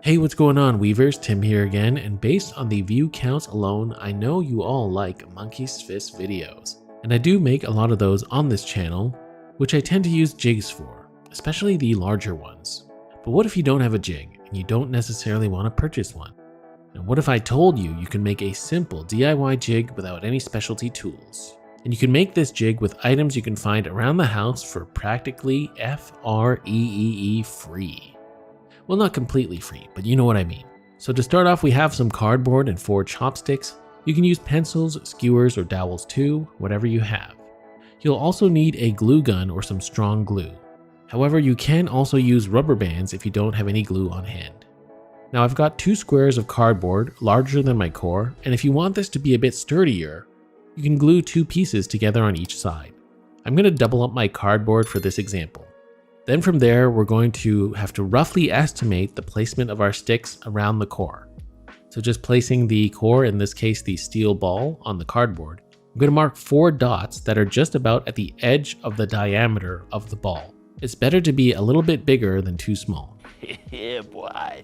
Hey, what's going on, Weavers? Tim here again, and based on the view counts alone, I know you all like Monkey's Fist videos. And I do make a lot of those on this channel, which I tend to use jigs for, especially the larger ones. But what if you don't have a jig, and you don't necessarily want to purchase one? And what if I told you you can make a simple DIY jig without any specialty tools? And you can make this jig with items you can find around the house for practically free. Well, not completely free, but you know what I mean. So to start off, we have some cardboard and 4 chopsticks. You can use pencils, skewers, or dowels too, whatever you have. You'll also need a glue gun or some strong glue. However, you can also use rubber bands if you don't have any glue on hand. Now I've got 2 squares of cardboard, larger than my core, and if you want this to be a bit sturdier, you can glue 2 pieces together on each side. I'm going to double up my cardboard for this example. Then from there, we're going to have to roughly estimate the placement of our sticks around the core. So just placing the core, in this case the steel ball, on the cardboard, I'm going to mark 4 dots that are just about at the edge of the diameter of the ball. It's better to be a little bit bigger than too small. Yeah, boy.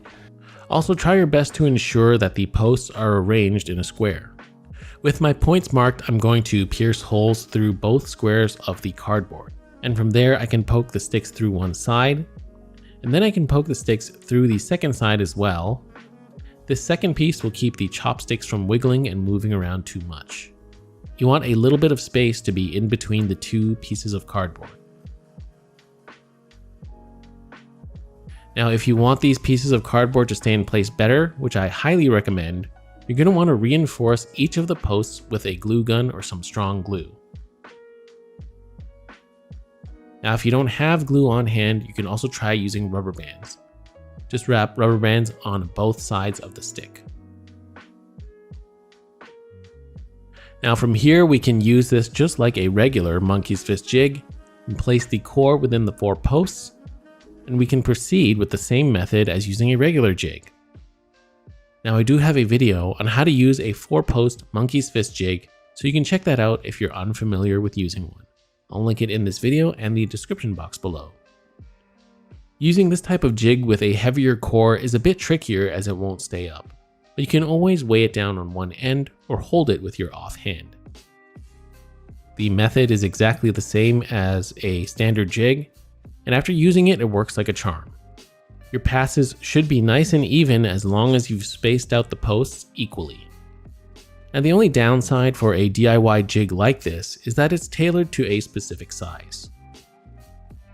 Also, try your best to ensure that the posts are arranged in a square. With my points marked, I'm going to pierce holes through both squares of the cardboard. And from there, I can poke the sticks through one side, and then I can poke the sticks through the second side as well. This second piece will keep the chopsticks from wiggling and moving around too much. You want a little bit of space to be in between the 2 pieces of cardboard. Now, if you want these pieces of cardboard to stay in place better, which I highly recommend, you're going to want to reinforce each of the posts with a glue gun or some strong glue. Now, if you don't have glue on hand, you can also try using rubber bands. Just wrap rubber bands on both sides of the stick. Now from here, we can use this just like a regular Monkey's Fist jig and place the core within the 4 posts, and we can proceed with the same method as using a regular jig. Now I do have a video on how to use a 4-post Monkey's Fist jig, so you can check that out if you're unfamiliar with using one. I'll link it in this video and the description box below. Using this type of jig with a heavier core is a bit trickier as it won't stay up, but you can always weigh it down on one end or hold it with your offhand. The method is exactly the same as a standard jig, and after using it, it works like a charm. Your passes should be nice and even as long as you've spaced out the posts equally. And the only downside for a DIY jig like this is that it's tailored to a specific size.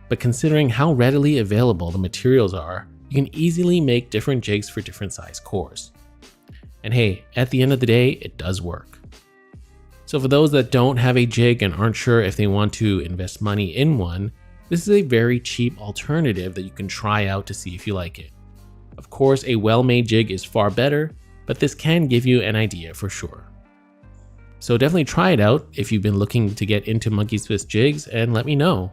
But considering how readily available the materials are, you can easily make different jigs for different size cores. And hey, at the end of the day, it does work. So for those that don't have a jig and aren't sure if they want to invest money in one, this is a very cheap alternative that you can try out to see if you like it. Of course, a well-made jig is far better, but this can give you an idea for sure. So definitely try it out if you've been looking to get into Monkey's Fist jigs, and let me know.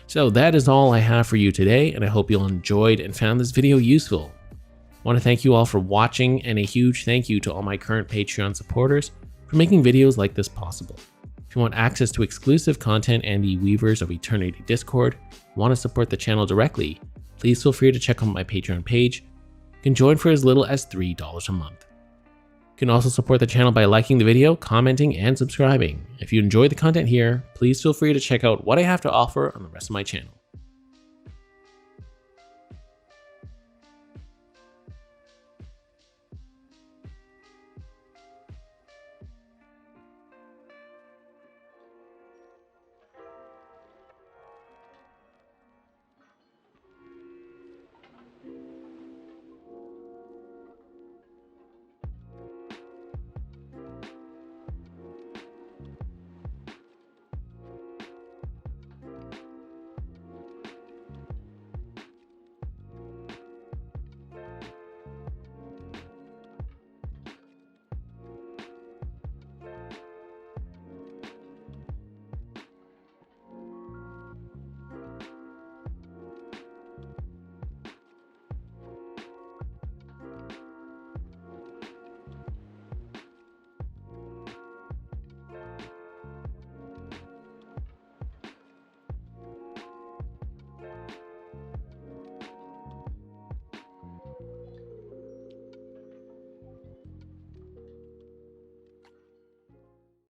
So that is all I have for you today, and I hope you enjoyed and found this video useful. I want to thank you all for watching, and a huge thank you to all my current Patreon supporters for making videos like this possible. If you want access to exclusive content and the Weavers of Eternity Discord, want to support the channel directly, please feel free to check out my Patreon page. You can join for as little as $3 a month. You can also support the channel by liking the video, commenting, and subscribing. If you enjoy the content here, please feel free to check out what I have to offer on the rest of my channel.